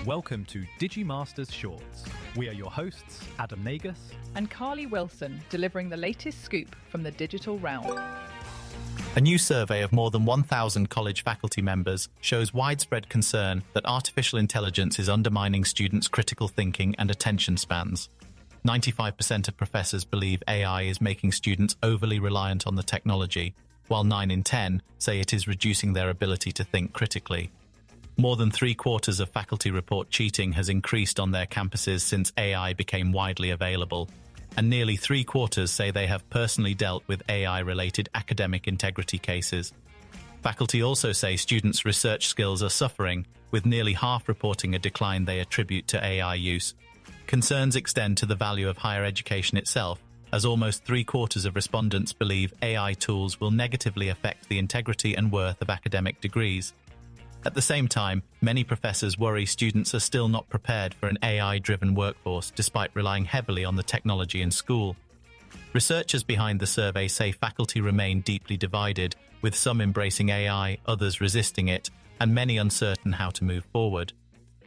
Welcome to Digimasters Shorts. We are your hosts, Adam Nagus and Carly Wilson, delivering the latest scoop from the digital realm. A new survey of more than 1,000 college faculty members shows widespread concern that artificial intelligence is undermining students' critical thinking and attention spans. 95% of professors believe AI is making students overly reliant on the technology, while 9 in 10 say it is reducing their ability to think critically. More than 3/4 of faculty report cheating has increased on their campuses since AI became widely available, and nearly 3/4 say they have personally dealt with AI-related academic integrity cases. Faculty also say students' research skills are suffering, with nearly half reporting a decline they attribute to AI use. Concerns extend to the value of higher education itself, as almost 3/4 of respondents believe AI tools will negatively affect the integrity and worth of academic degrees. At the same time, many professors worry students are still not prepared for an AI-driven workforce despite relying heavily on the technology in school. Researchers behind the survey say faculty remain deeply divided, with some embracing AI, others resisting it, and many uncertain how to move forward.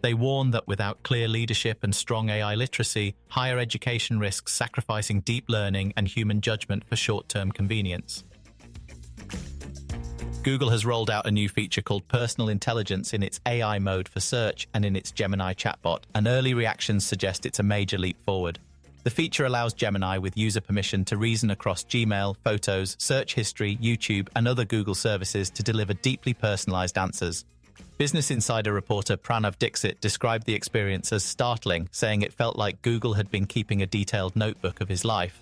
They warn that without clear leadership and strong AI literacy, higher education risks sacrificing deep learning and human judgment for short-term convenience. Google has rolled out a new feature called Personal Intelligence in its AI mode for search and in its Gemini chatbot, and early reactions suggest it's a major leap forward. The feature allows Gemini, with user permission, to reason across Gmail, Photos, search history, YouTube, and other Google services to deliver deeply personalized answers. Business Insider reporter Pranav Dixit described the experience as startling, saying it felt like Google had been keeping a detailed notebook of his life.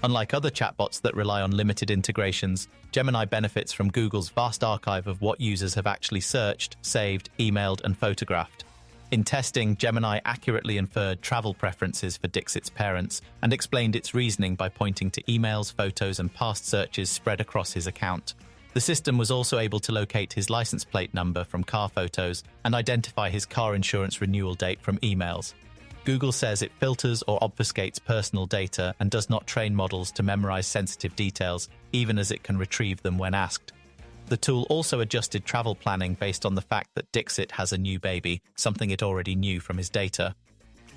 Unlike other chatbots that rely on limited integrations, Gemini benefits from Google's vast archive of what users have actually searched, saved, emailed, and photographed. In testing, Gemini accurately inferred travel preferences for Dixit's parents and explained its reasoning by pointing to emails, photos, and past searches spread across his account. The system was also able to locate his license plate number from car photos and identify his car insurance renewal date from emails. Google says it filters or obfuscates personal data and does not train models to memorize sensitive details, even as it can retrieve them when asked. The tool also adjusted travel planning based on the fact that Dixit has a new baby, something it already knew from his data.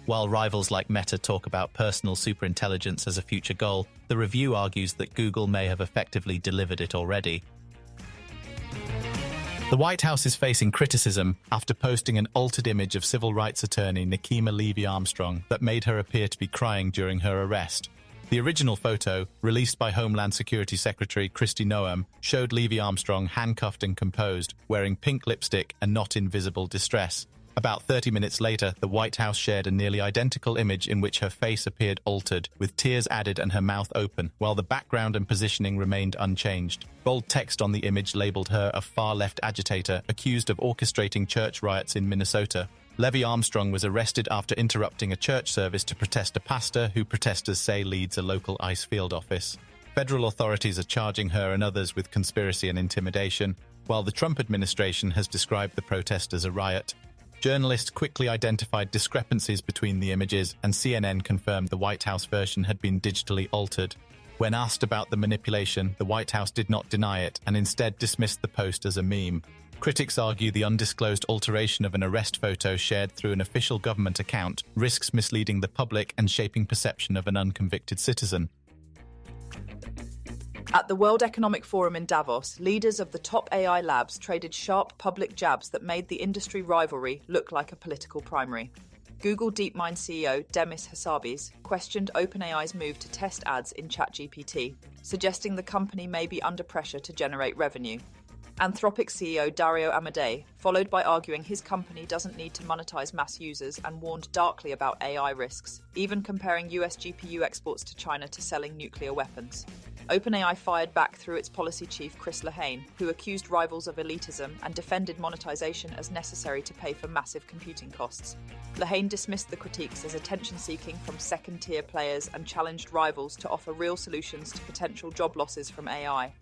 While rivals like Meta talk about personal superintelligence as a future goal, the review argues that Google may have effectively delivered it already. The White House is facing criticism after posting an altered image of civil rights attorney Nikema Levy-Armstrong that made her appear to be crying during her arrest. The original photo, released by Homeland Security Secretary Kristi Noem, showed Levy-Armstrong handcuffed and composed, wearing pink lipstick and not in visible distress. About 30 minutes later, the White House shared a nearly identical image in which her face appeared altered, with tears added and her mouth open, while the background and positioning remained unchanged. Bold text on the image labeled her a far-left agitator accused of orchestrating church riots in Minnesota. Levy-Armstrong was arrested after interrupting a church service to protest a pastor who protesters say leads a local ICE field office. Federal authorities are charging her and others with conspiracy and intimidation, while the Trump administration has described the protest as a riot. Journalists quickly identified discrepancies between the images, and CNN confirmed the White House version had been digitally altered. When asked about the manipulation, the White House did not deny it and instead dismissed the post as a meme. Critics argue the undisclosed alteration of an arrest photo shared through an official government account risks misleading the public and shaping perception of an unconvicted citizen. At the World Economic Forum in Davos, leaders of the top AI labs traded sharp public jabs that made the industry rivalry look like a political primary. Google DeepMind CEO Demis Hassabis questioned OpenAI's move to test ads in ChatGPT, suggesting the company may be under pressure to generate revenue. Anthropic CEO Dario Amodei followed by arguing his company doesn't need to monetize mass users and warned darkly about AI risks, even comparing US GPU exports to China to selling nuclear weapons. OpenAI fired back through its policy chief Chris Lehane, who accused rivals of elitism and defended monetization as necessary to pay for massive computing costs. Lehane dismissed the critiques as attention-seeking from second-tier players and challenged rivals to offer real solutions to potential job losses from AI.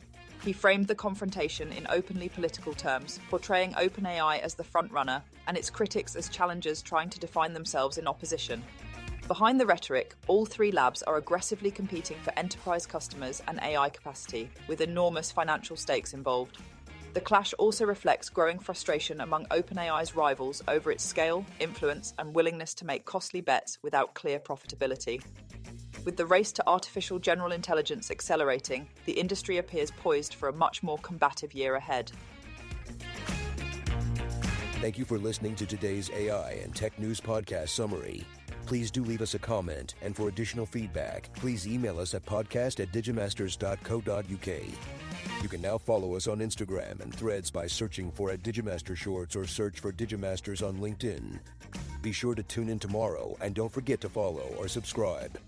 He framed the confrontation in openly political terms, portraying OpenAI as the frontrunner and its critics as challengers trying to define themselves in opposition. Behind the rhetoric, all three labs are aggressively competing for enterprise customers and AI capacity, with enormous financial stakes involved. The clash also reflects growing frustration among OpenAI's rivals over its scale, influence, and willingness to make costly bets without clear profitability. With the race to artificial general intelligence accelerating, the industry appears poised for a much more combative year ahead. Thank you for listening to today's AI and Tech News Podcast summary. Please do leave us a comment, and for additional feedback, please email us at podcast@digimasters.co.uk. You can now follow us on Instagram and Threads by searching for @DigimasterShorts or search for Digimasters on LinkedIn. Be sure to tune in tomorrow, and don't forget to follow or subscribe.